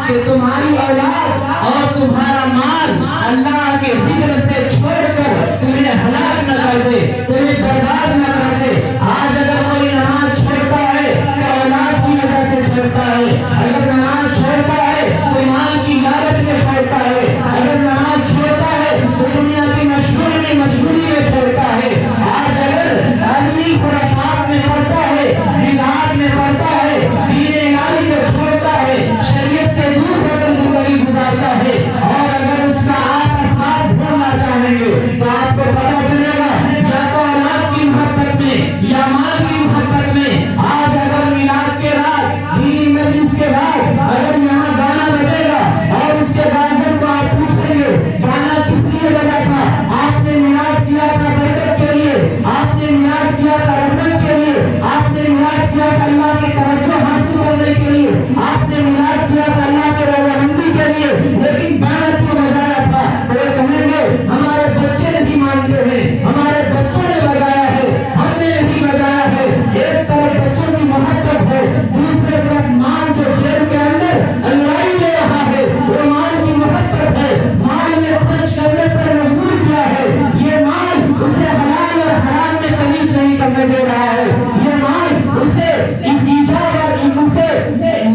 کہ تمہاری اولاد اور تمہارا مال اللہ کے ذکر سے چھوڑ کر تمہیں ہلاک نہ کر دے، تمہیں برباد نہ کر دے۔ آج اگر کوئی نماز چھوڑتا ہے تو اولاد کی وجہ سے چھوڑتا ہے، اگر نماز چھوڑتا ہے تو مال کی لالچ میں چھوڑتا ہے، اگر نماز چھوڑتا ہے تو دنیا کی مشہوری میں چھوڑتا ہے۔ آج اگر آدمی خرافات میں پڑتا ہے، بدعات میں پڑتا ہے، دین الہی کو چھوڑتا ہے، شریعت سے دور ہو کر زندگی گزارتا ہے، اور اگر اس کا آپ اسباب ڈھونڈنا چاہیں گے تو آپ کو پتا چلے گا یا تو اولاد کی محبت میں یا مال کی محبت میں۔ آج اگر میلاد کے رات دینی مجلس کے بعد اگر یہاں گانا بجے گا اور اس کے بعد جب کو آپ پوچھیں گے گانا کس لیے بجا تھا، آپ نے میلاد کیا تھا برکت کے لیے، آپ نے میلاد کیا تھا رحمت کے لیے، آپ نے میلاد کیا تھا اللہ کی توجہ حاصل کرنے کے لیے، آپ نے میلاد کیا تھا اللہ کے رضامندی کے لیے، لیکن گانا کیوں بجایا تھا؟ تو وہ کہیں گے ہمارے بچے نہیں مانتے ہیں، ہمارے بچوں نے بجایا ہے، ہم نے نہیں بجایا ہے۔ ایک طرف بچوں کی محبت ہے، دوسرے طرف مال جو جیب کے اندر انوائی لے رہا ہے وہ مال کی محبت ہے، مال نے خرچ کرنے پر مجبور کیا ہے، یہ مال اسے حلال اور حرام میں تمیز نہیں کرنے دے رہا ہے، یہ مال اسے اس ایجاب اور اسے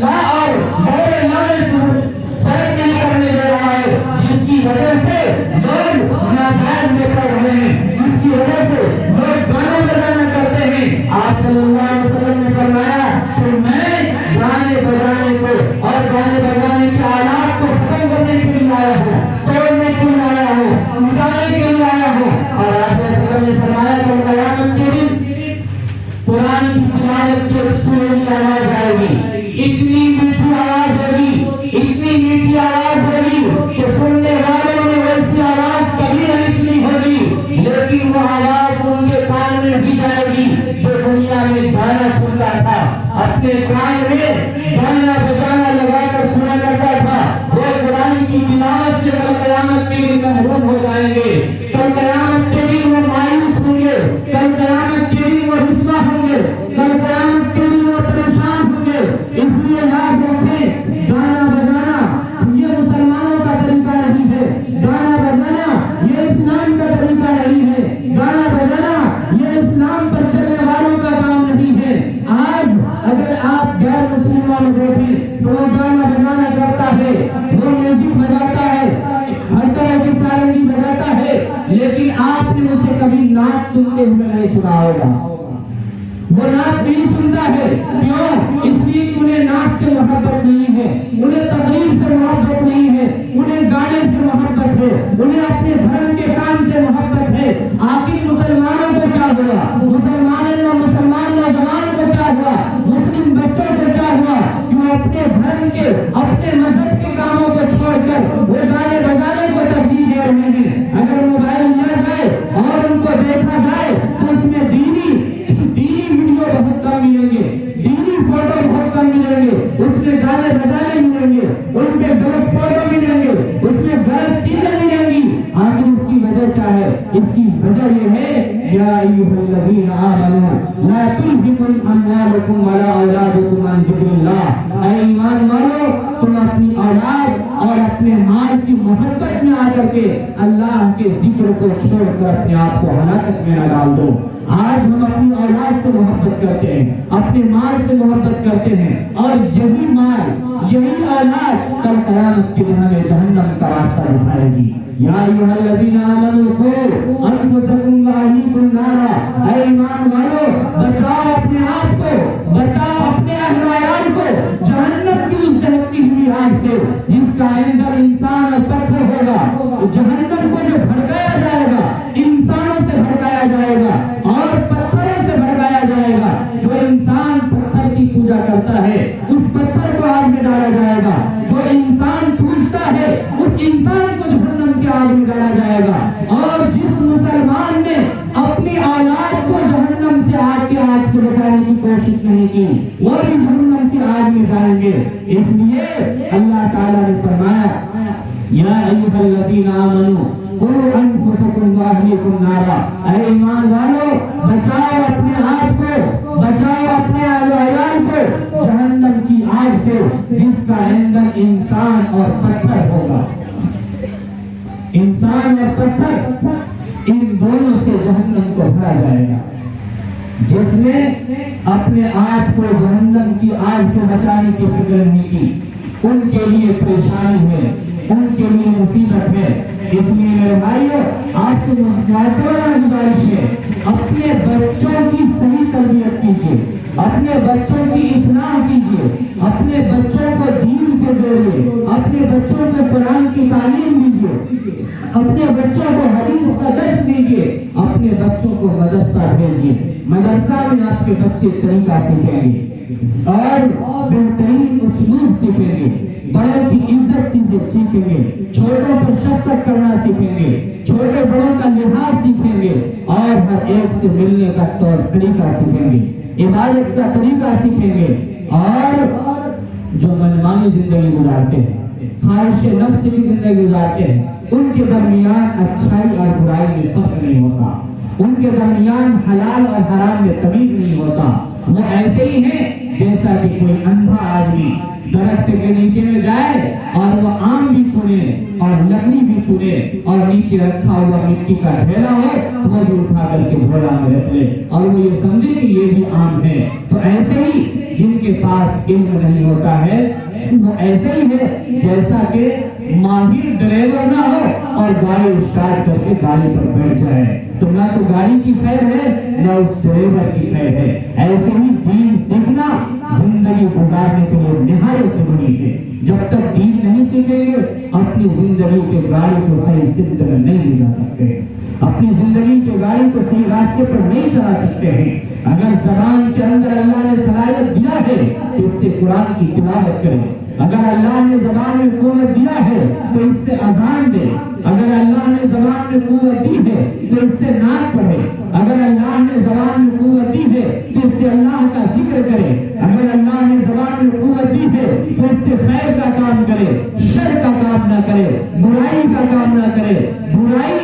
لا اور غیر لا میں فرق نہیں کرنے دے رہا ہے، جس کی وجہ سے لوگ ناجائز میں پڑ رہے ہیں، جس کی وجہ سے لوگ گانا بجانا کرتے ہیں۔ آپ صلی اللہ علیہ وسلم نے فرمایا کہ میں گانے بجانے کو اور گانے بجانے کے آلات کو ختم کرنے کے لیے آیا ہوں، توڑنے کے لیے آیا ہوں، مٹانے کے لیے آیا ہوں۔ اور آپ صلی اللہ علیہ وسلم نے فرمایا کہ قیامت کے دن قرآن کی تلاوت کی سنہری آواز آئے گی، اتنی میٹھی آواز ہوگی، اتنی میٹھی آواز ہوگی کہ سننے والوں نے ویسی آواز کبھی نہیں سنی ہوگی، لیکن وہ آواز ان کے کان میں بھی جائے گی جو دنیا میں گانا سنتا تھا، اپنے کان میں گانا بجانا لگا کر سنا کرتا تھا، وہ قرآن کی تلاوت سے کل قیامت کے دن محروم ہو جائیں گے، کل قیامت کے دن وہ مایوس ہوں گے، کل قیامت کے دن وہ رسوا ہوں گے، کل قیامت کے دن وہ پریشان ہوں گے۔ اس لیے یاد رکھیں گانا بجانا یہ مسلمانوں کا طریقہ نہیں ہے، گانا بجانا یہ اسلام کا طریقہ نہیں ہے، گانا بجانا یہ اسلام پر چلنے والوں کا کام نہیں ہے۔ آج اگر آپ غیر مسلموں میں دیکھیں تو وہ گانا بجانا کرتا ہے، وہ میوزک بجاتا ہے، ہر طرح کی سارنگی بجاتا ہے، لیکن آپ نے اسے کبھی نعت سنتے ہوئے نہیں سنا ہوگا۔ وہ نعت نہیں سنتا ہے، کیوں؟ اس لیے انہیں نعت سے محبت نہیں ہے، انہیں تقریر سے محبت نہیں ہے، انہیں گانے سے محبت ہے، انہیں اپنے دھرم کے کام سے محبت ہے۔ آخر مسلمانوں کو کیا ہوا؟ مسلمان نوجوان کو کیا ہوا؟ مسلم بچوں کو کیا ہوا؟ کیوں اپنے دھرم کے اپنے مذہب کے کاموں کو چھوڑ کر وہ گانے بجانے کو ترجیح دے رہے ہیں۔ اگر موبائل لیا جائے اور ان کو دیکھا جائے تو اس میں دینی ویڈیو بہت کم ملیں گے، دینی فوٹو بہت کم ملیں گے، اس میں گانے بجانے ملیں گے، ان پہ غلط فوٹو ملیں گے، اس میں غلط چیزیں ملیں گی۔ آخر اس کی وجہ کیا ہے؟ اس کی وجہ یہ ہے یا ایھا الذین آمنوا لا تلہکم اموالکم ولا اولادکم عن ذکر اللہ، اے ایمان والو تم اپنی اولاد اور اپنے مال کی محبت میں آ کر کے اللہ کے ذکر کو چھوڑ کر اپنے آپ کو ہلاکت میں نہ ڈال دو۔ آج ہم اپنی اولاد سے محبت کرتے ہیں، اپنے مال سے محبت کرتے ہیں، اور یہی مال یہی اولاد کل قیامت کے دن ہمیں جہنم کا راستہ دکھائے گی۔ یا ایھا الذین آمنوا قوا انفسکم واہلیکم نارا، اے ایمان والو بچاؤ اپنے آپ کو، بچاؤ اپنے اہل و عیال کو جہنم کی اس دہکتی ہوئی آگ سے جس کا ایندھن انسان اور پتھر ہوگا۔ جہنم کو جو بھڑکایا جائے گا انسانوں سے بھڑکایا جائے گا اور پتھروں سے بھڑکایا جائے گا۔ جو انسان پتھر کی پوجا کرتا ہے اس پتھر کو آگ میں ڈالا جائے گا، جو انسان پوجتا ہے اس انسان کو جہنم کی آگ میں ڈالا جائے گا، اور جس مسلمان نے اپنی اولاد کو جہنم سے آگ کی آگ سے بچانے کی کوشش نہیں کی وہ بھی جہنم کی آگ میں جائیں گے۔ اس لیے اللہ تعالیٰ نے فرمایا یا ایھا الذین آمنوا قوا انفسکم واہلیکم نارا، اے ایمان والو بچاؤ اپنے آپ کو، بچاؤ اپنے اہل و عیال کو جہنم کی آگ سے جس کا ایندھن انسان اور پتھر ہوگا. انسان اور پتھر ان دونوں سے جہنم کو بھرا جائے گا. جس نے اپنے آپ کو جہنم کی آگ سے بچانے کی فکر نہیں کی, ان کے لیے پریشانی ہے, ان کے لیے مصیبت ہے. اس لیے میرے بھائیوں, آپ سے گزارش ہے, اپنے بچوں کی صحیح تربیت کیجیے, اپنے بچوں کی اصلاح کیجیے, اپنے بچوں کو دین سے جوڑیے, اپنے بچوں کو قرآن کی تعلیم دیجیے, اپنے بچوں کو حدیث کا درس دیجیے, اپنے بچوں کو مدرسہ بھیجیے. مدرسہ میں آپ کے بچے طریقہ سیکھیں گے اور بہترین اسلوب سیکھیں گے, بڑوں کی عزت سیکھیں گے, چھوٹوں پر شفقت کرنا سیکھیں گے, چھوٹے بڑوں کا لحاظ سیکھیں گے, اور ہر ایک سے ملنے کا طور طریقہ سیکھیں گے, عبادت کا طریقہ سیکھیں گے. اور جو منمانی زندگی گزارتے ہیں, خواہش نفس کی زندگی گزارتے ہیں, ان کے درمیان اچھائی اور برائی میں فرق نہیں ہوتا, ان کے درمیان حلال اور حرام میں تمیز نہیں ہوتا. وہ ایسے ہی ہیں جیسا کہ کوئی اندھا آدمی درخت کے نیچے میں جائے اور وہ آم بھی چھوڑے اور لکڑی بھی چھوڑے اور نیچے رکھا ہوا مٹی کا ڈھیلا ہو تو وہ بھی اٹھا کر کے جھولا میں رکھ لے اور وہ یہ سمجھے کہ یہ بھی آم ہے. تو ایسے ہی جن کے پاس علم نہیں ہوتا ہے وہ ایسے ہی ہے جیسا کہ ماہر ڈرائیور نہ ہو اور گاڑی اسٹارٹ کر کے گاڑی پر بیٹھ جائے, تو نہ تو گاڑی کی خیر ہے نہ اس ڈرائیور کی خیر ہے. ایسے ہی دین سیکھنا زندگی گزارنے کے لیے نہایت ضروری ہے. جب تک دین نہیں سیکھیں گے اپنی زندگی کے گاڑی کو صحیح سمت میں نہیں لے جا سکتے, اپنی زندگی کے گاڑی کو صحیح راستے پر نہیں چلا سکتے ہیں. اگر زبان کے اندر اللہ نے صلاحیت دیا ہے تو اس سے قرآن کی تلاوت کریں, اگر اللہ نے زبان میں قوت دیا ہے تو اس سے اذان دے, اگر اللہ نے زبان میں قوت دی ہے تو اس سے نعت پڑھے, اگر اللہ نے زبان میں قوت دی ہے تو اس سے اللہ کا ذکر کرے, اگر اللہ نے زبان میں قوت دی ہے تو اس سے خیر کا کام کرے, شر کا کام نہ کرے, برائی کا کام نہ کرے. برائی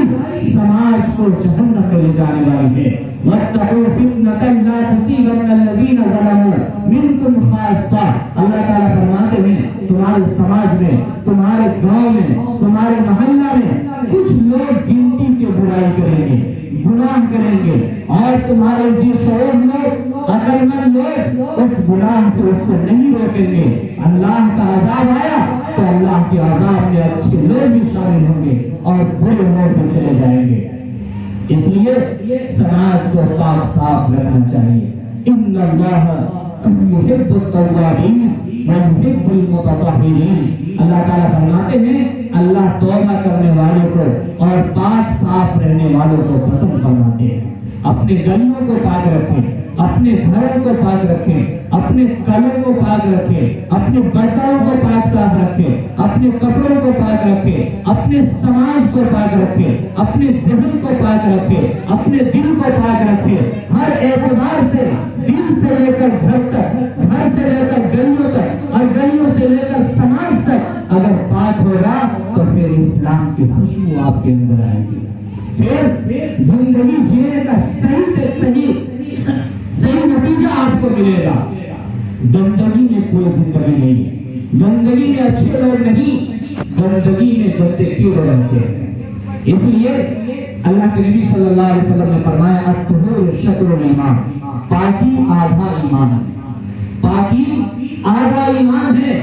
سماج کو جہنم میں لے جانے والی ہے. وَاتَّقُوا فِتْنَةً لَا تُصِيبَنَّ الَّذِينَ ظَلَمُوا مِنْكُمْ خَاصَّةً. اللہ تعالیٰ فرماتے ہیں تمہارے سماج میں, تمہارے گاؤں میں, تمہارے محلہ میں کچھ لوگ گنتی کے برائی کریں گے, گناہ کریں گے, اور تمہارے ذی شعور لوگ, عقل مند لوگ اس گناہ سے اس کو نہیں روکیں گے. اللہ کا عذاب آیا تو اللہ کے عذاب میں اچھے لوگ بھی شامل ہوں گے اور برے لوگ بھی چلے جائیں گے. اس لیے سماج کو پاک صاف رکھنا چاہیے. ان اللہ یحب التوابین ویحب المتطہرین. اللہ تعالیٰ فرماتے ہیں اللہ توبہ کرنے والوں کو اور پاک صاف رہنے والوں کو پسند فرماتے ہیں. اپنے گلیوں کو پاک رکھیں, اپنے گھروں کو پاک رکھیں, اپنے کلوں کو پاک رکھیں, اپنے برتنوں کو پاک صاف رکھیں, اپنے کپڑوں کو پاک رکھیں, اپنے سماج کو پاک رکھیں, اپنے ذہن کو پاک رکھیں, اپنے دل کو پاک رکھیں. ہر اعتبار سے دل سے لے کر گھر تک, گھر سے لے کر گلیوں تک اور گلیوں سے لے کر سماج تک اگر پاک ہوگا تو پھر اسلام کی خوشبو آپ کے اندر آئے گی, پھر زندگی جینے کا صحیح نتیجہ آپ کو ملے گا. گندگی میں کوئی زندگی نہیں, گندگی میں اچھے لوگ نہیں, گندگی میں گندے کیڑے رہتے ہیں. اس لیے اللہ کے نبی صلی اللہ علیہ وسلم نے فرمایا الطہور شطر الایمان, پاکی آدھا ایمان, پاکی آدھا ایمان ہے.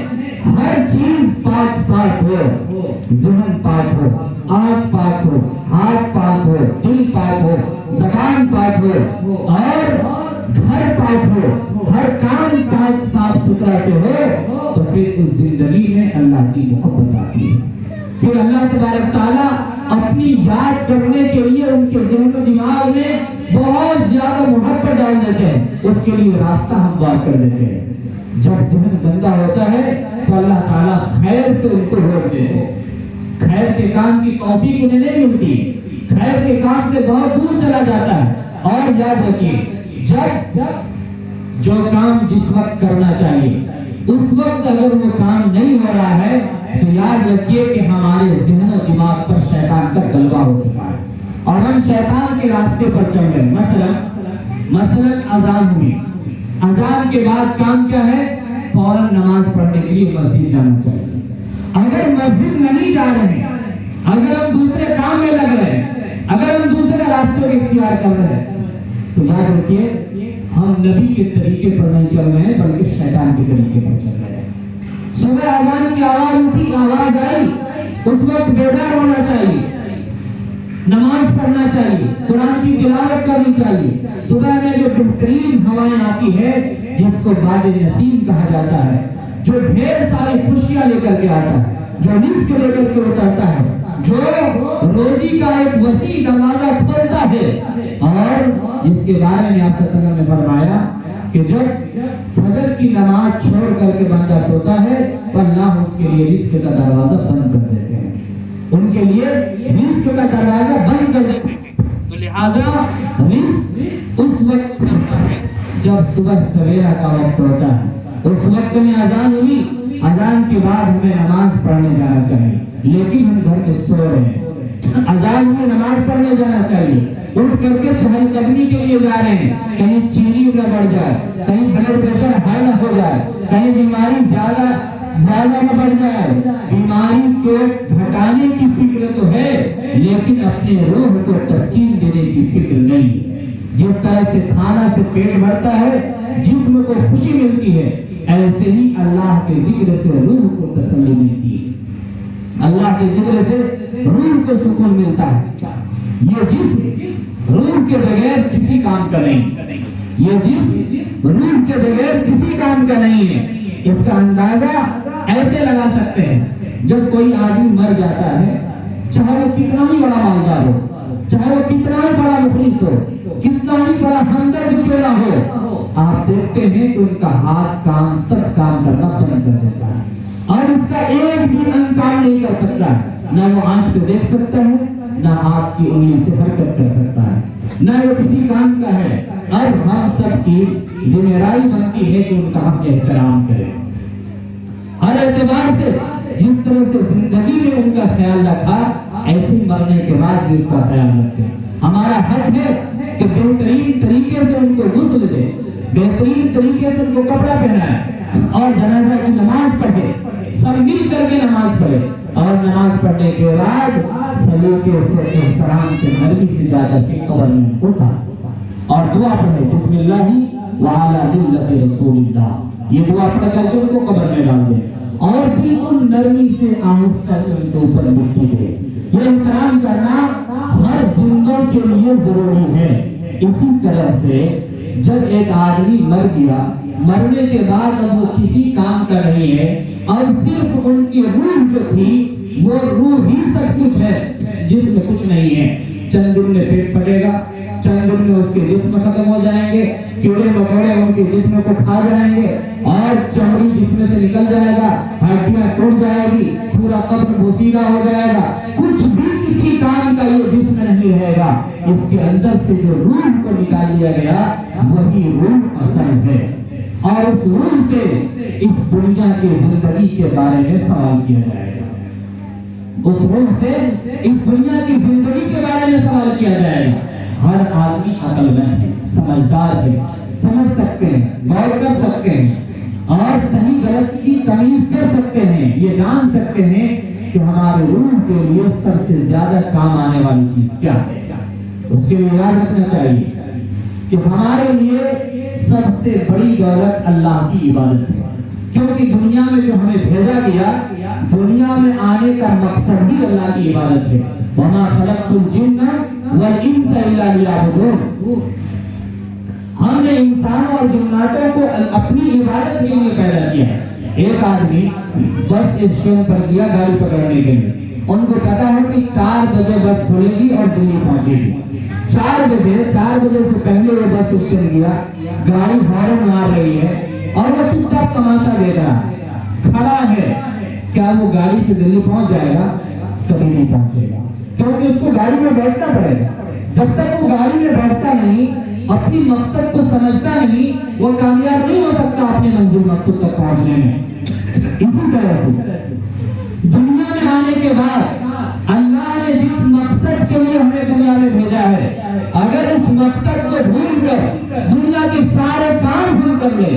ہر چیز پاک صاف ہو, ذہن پاک ہو, آنکھ پاک ہو, ہاتھ پاک ہو, دل پاک ہو, زبان پاک ہو اور گھر پاک ہو, ہر کام پاک صاف ستھرا سے ہو تو پھر اس زندگی میں اللہ کی محبت آتی ہے. پھر اللہ تبارک تعالیٰ اپنی یاد کرنے کے لیے ان کے ذہن و دماغ میں بہت زیادہ محبت ڈال دیتے ہیں, اس کے لیے راستہ ہموار کر دیتے ہیں. جب ذہن گندا ہوتا ہے تو اللہ تعالیٰ خیر سے ان کو روک دیتے ہیں, خیر کے کام کی توفیق انہیں نہیں ملتی, خیر کے کام سے بہت دور چلا جاتا ہے. اور یاد رکھیے جب جو کام جس وقت کرنا چاہیے اس وقت اگر وہ کام نہیں ہو رہا ہے تو یاد رکھیے کہ ہمارے ذہن و دماغ پر شیطان کا غلبہ ہو چکا ہے اور ہم شیطان کے راستے پر چل رہے ہیں. مثلا اذان ہوئی, اذان کے بعد کام کیا ہے, فوراً نماز پڑھنے کے لیے مسجد جانا چاہیے۔ اگر مسجد نہیں جا رہے ہیں، اگر ہم دوسرے کام میں لگ رہے ہیں، اگر ہم دوسرے راستے کو اختیار کر رہے ہیں، تو یاد رکھیے ہم نبی کے طریقے پر نہیں چل رہے ہیں بلکہ شیطان کے طریقے پر چل رہے ہیں۔ صبح اذان کی آواز اٹھی، آواز آئی، اس وقت بیدار ہونا چاہیے، نماز پڑھنا چاہیے، قرآن کی تلاوت کرنی چاہیے۔ صبح میں جو بہترین ہوائیں آتی ہے جس کو باد نسیم کہا جاتا ہے، جو ڈھیر ساری خوشیاں لے کر کے آتا ہے، جو رزق لے کر کے اترتا ہے، جو روزی کا ایک وسیع دروازہ کھولتا ہے، اور جس کے بارے میں آپ صلی اللہ علیہ وسلم نے فرمایا کہ جب فجر کی نماز چھوڑ کر کے بندہ سوتا ہے تو اللہ اس کے لیے رزق کا دروازہ بند کر دیتے ہیں، ان کے لیے رزق کا دروازہ بند کر دیتے ہیں۔ تو لہذا رزق اس وقت ہوتا ہے جب صبح سویرا کا وقت ہوتا ہے، اس وقت میں اذان ہوئی، اذان کے بعد ہمیں نماز پڑھنے جانا چاہیے، لیکن ہم گھر میں سو رہے ہیں۔ اذان میں نماز پڑھنے جانا چاہیے، اٹھ کر کے چہل قدمی کے لیے جا رہے ہیں، کہیں چینی نہ بڑھ جائے، کہیں بلڈ پریشر ہائی نہ ہو جائے، کہیں بیماری زیادہ نہ بڑھ جائے۔ بیماری کو گھٹانے کی فکر تو ہے لیکن اپنے روح کو تسکین دینے کی فکر نہیں۔ جس طرح سے کھانا سے پیٹ بھرتا ہے، جسم کو خوشی ملتی ہے، ایسے ہی اللہ کے ذکر سے روح کو تسلی ملتی ہے، اللہ کے ذکر سے روح کو سکون ملتا ہے۔ یہ جسم روح کے بغیر کسی کام کا نہیں، یہ جسم روح کے بغیر کسی کام کا نہیں ہے۔ اس کا اندازہ ایسے لگا سکتے ہیں، جب کوئی آدمی مر جاتا ہے، چاہے وہ کتنا ہی بڑا مالدار ہو، چاہے وہ کتنا ہی بڑا مخلص ہو، کتنا ہی بڑا ہمدرد کیوں نہ ہو، آپ دیکھتے ہیں کہ ان کا ہاتھ کام سب کام کرنا بند کر دیتا ہے، اور اس کا ایک بھی انگ کام نہیں کر سکتا ہے۔ نہ وہ آنکھ سے دیکھ سکتا ہے، نہ ہاتھ کی انگلی سے حرکت کر سکتا ہے، نہ وہ کسی کام کا ہے۔ اب ہم سب کی ذمہ داری بنتی ہے کہ ان کا ہم احترام کریں، ہر اعتبار سے جس طرح سے زندگی میں ان کا خیال رکھا، ایسے مرنے کے بعد بھی اس کا خیال رکھیں۔ ہمارا حق ہے کہ بہترین طریقے سے ان کو غسل دے، بہترین طریقے سے ان کو کپڑا پہنائے، اور جنازہ کی نماز پڑھے، سب مل کر کے نماز پڑھے، اور نماز پڑھنے کے بعد سلیقے سے، احترام سے، نرمی سے جا کر کے قبر میں ان کو ڈال اور دعا پڑھے، بسم اللہ وعلی ملت رسول اللہ، یہ دعا پڑھ کر کے ان کو قبر میں ڈال دے، اور بالکل نرمی سے آہستہ سے ان کے اوپر مٹی دے۔ یہ احترام کرنا ہر زندہ کے لیے ضروری ہے۔ اسی طرح سے جب ایک آدمی مر گیا، مرنے کے بعد اب وہ کسی کام کا نہیں ہے، اور صرف ان کی روح جو تھی وہ روح ہی سب کچھ ہے، جس میں کچھ نہیں ہے۔ چند دن میں پیٹ پھٹے گا، چند دن میں اس کے جسم ختم ہو جائیں گے، کیڑے مکوڑے ان کے جسم کو کھا جائیں گے، اور چمڑی جسم سے نکل جائے گا، ہڈیاں ٹوٹ جائے گی، پورا قبر بوسیدہ ہو جائے گا، کچھ بھی کسی کام کا یہ جسم نہیں رہے گا۔ اس کے اندر سے جو روح کو نکال لیا گیا وہی روح اصل ہے، اور اس روح سے اس دنیا کی زندگی کے بارے میں سوال کیا جائے گا، اس روح سے اس دنیا کی زندگی کے بارے میں سوال کیا جائے گا۔ ہر آدمی عقل مند ہے، سمجھدار ہے، سمجھ سکتے ہیں، غور کر سکتے ہیں، اور صحیح غلط کی تمیز کر سکتے ہیں، یہ جان سکتے ہیں کہ ہمارے روح کے لیے سب سے زیادہ کام آنے والی چیز کیا ہے۔ اس کے لیے یاد رکھنا چاہیے کہ ہمارے لیے سب سے بڑی دولت اللہ کی عبادت ہے، کیونکہ دنیا میں جو ہمیں بھیجا گیا، دنیا میں آنے کا مقصد بھی اللہ کی عبادت ہے۔ وَمَا خَلَقْتُ الْجِنَّ وَالْإِنسَ إِلَّا لِيَعْبُدُونِ، ہم نے انسانوں اور جناتوں کو اپنی عبادت کے لیے پیدا کیا ہے۔ ایک آدمی بس اسٹینڈ پر گیا گاڑی پکڑنے کے لیے، ان کو پتا ہے کہ 4 بجے بس کھلے گی اور دلی پہنچے گی۔ 4 بجے سے پہلے وہ بس اسٹینڈ گیا، گاڑی ہارن مار رہی ہے، اور وہ چپ چاپ تماشا دے رہا ہے، کھڑا ہے۔ کیا وہ گاڑی سے دلی پہنچ جائے گا؟ کبھی نہیں پہنچے گا، کیونکہ اس کو گاڑی میں بیٹھنا پڑے گا۔ جب تک وہ گاڑی میں بیٹھتا نہیں، اپنی مقصد کو سمجھتا نہیں، وہ کامیاب نہیں ہو سکتا اپنے منزل مقصد تک پہنچنے میں۔ اسی طرح سے دنیا میں آنے کے بعد اللہ نے جس مقصد کے لیے ہمیں دنیا میں بھیجا ہے، اگر اس مقصد کو بھول کر دنیا کے سارے کام بھول کر لے،